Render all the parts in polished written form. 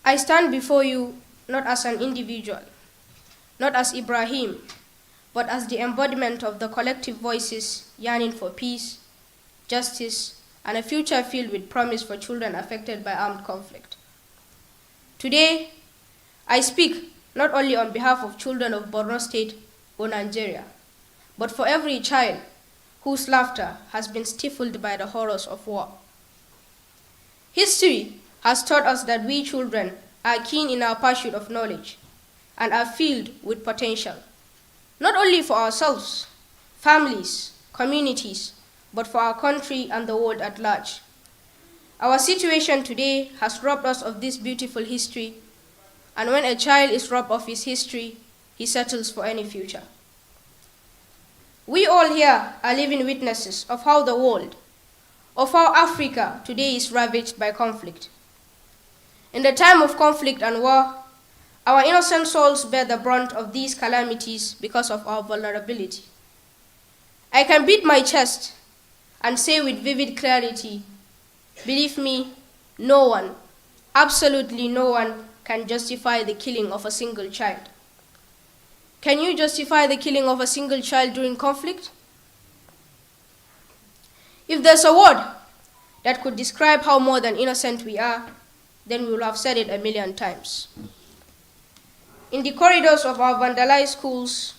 I stand before you not as an individual, not as Ibrahim, but as the embodiment of the collective voices yearning for peace, justice, and a future filled with promise for children affected by armed conflict. Today, I speak not only on behalf of children of Borno State or Nigeria, but for every child whose laughter has been stifled by the horrors of war. History has taught us that we children are keen in our pursuit of knowledge and are filled with potential, not only for ourselves, families, communities, but for our country and the world at large. Our situation today has robbed us of this beautiful history, and when a child is robbed of his history, he settles for any future. We all here are living witnesses of how the world, of how Africa today is ravaged by conflict. In the time of conflict and war, our innocent souls bear the brunt of these calamities because of our vulnerability. I can beat my chest and say with vivid clarity, believe me, no one, absolutely no one, can justify the killing of a single child. Can you justify the killing of a single child during conflict? If there's a word that could describe how more than innocent we are, then we will have said it 1,000,000 times. In the corridors of our vandalized schools,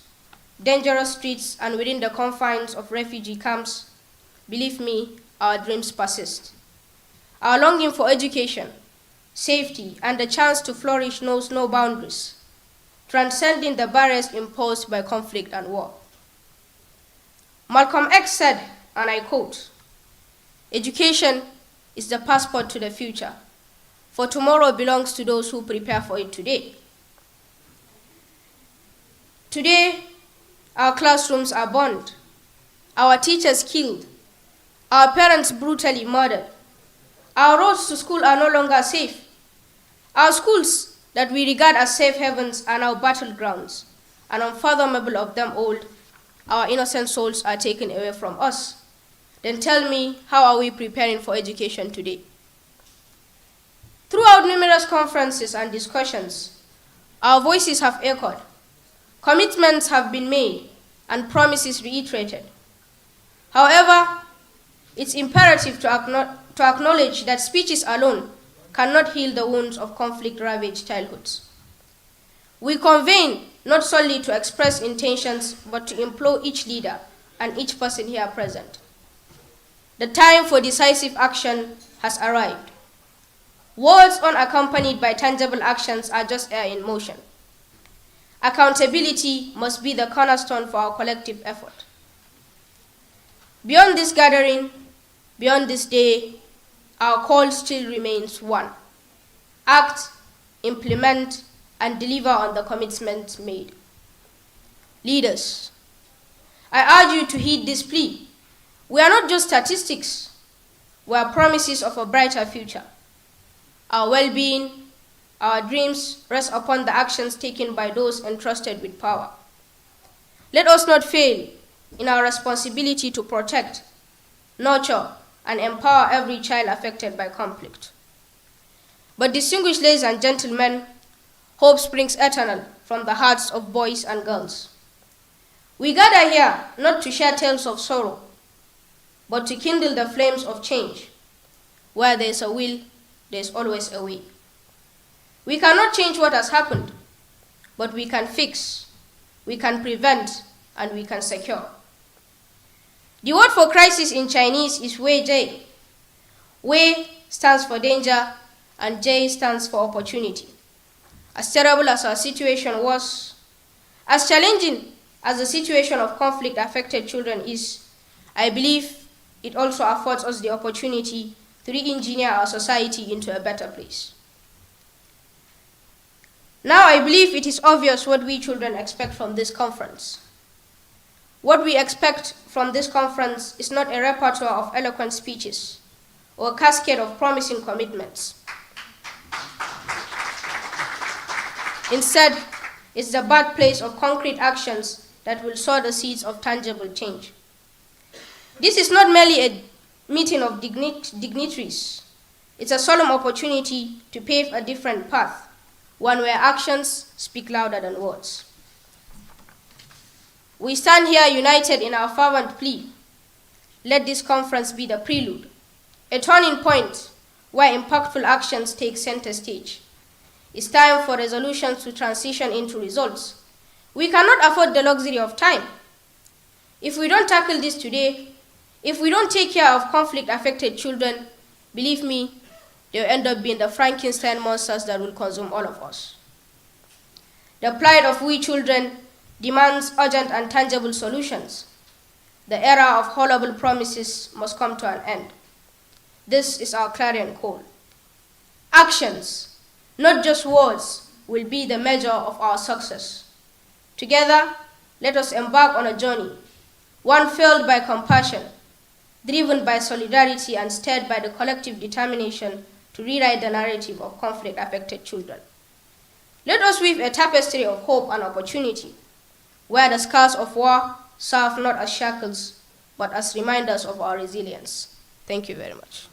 dangerous streets, and within the confines of refugee camps, believe me, our dreams persist. Our longing for education, safety, and the chance to flourish knows no boundaries, transcending the barriers imposed by conflict and war. Malcolm X said, and I quote, "Education is the passport to the future, for tomorrow belongs to those who prepare for it today." Today, our classrooms are burned, our teachers killed, our parents brutally murdered. Our roads to school are no longer safe. Our schools that we regard as safe havens are now battlegrounds, and unfathomable of them all, our innocent souls are taken away from us. Then tell me, how are we preparing for education today? Throughout numerous conferences and discussions, our voices have echoed, commitments have been made, and promises reiterated. However, it's imperative to acknowledge that speeches alone cannot heal the wounds of conflict-ravaged childhoods. We convene not solely to express intentions, but to implore each leader and each person here present. The time for decisive action has arrived. Words unaccompanied by tangible actions are just air in motion. Accountability must be the cornerstone for our collective effort. Beyond this gathering, beyond this day, our call still remains one: act, implement, and deliver on the commitments made. Leaders, I urge you to heed this plea. We are not just statistics, we are promises of a brighter future. Our well-being, our dreams rest upon the actions taken by those entrusted with power. Let us not fail in our responsibility to protect, nurture, and empower every child affected by conflict. But distinguished ladies and gentlemen, hope springs eternal from the hearts of boys and girls. We gather here not to share tales of sorrow, but to kindle the flames of change. Where there is a will, there is always a way. We cannot change what has happened, but we can fix, we can prevent, and we can secure. The word for crisis in Chinese is Wei Jie. Wei stands for danger, and J stands for opportunity. As terrible as our situation was, as challenging as the situation of conflict-affected children is, I believe it also affords us the opportunity to re-engineer our society into a better place. Now I believe it is obvious what we children expect from this conference. What we expect from this conference is not a repertoire of eloquent speeches or a cascade of promising commitments. Instead, it's the birthplace of concrete actions that will sow the seeds of tangible change. This is not merely a meeting of dignitaries. It's a solemn opportunity to pave a different path, one where actions speak louder than words. We stand here united in our fervent plea. Let this conference be the prelude, a turning point where impactful actions take center stage. It's time for resolutions to transition into results. We cannot afford the luxury of time. If we don't tackle this today, if we don't take care of conflict-affected children, believe me, they'll end up being the Frankenstein monsters that will consume all of us. The plight of we children demands urgent and tangible solutions. The era of horrible promises must come to an end. This is our clarion call. Actions, not just words, will be the measure of our success. Together, let us embark on a journey, one fueled by compassion, driven by solidarity, and stirred by the collective determination to rewrite the narrative of conflict-affected children. Let us weave a tapestry of hope and opportunity, where the scars of war serve not as shackles, but as reminders of our resilience. Thank you very much.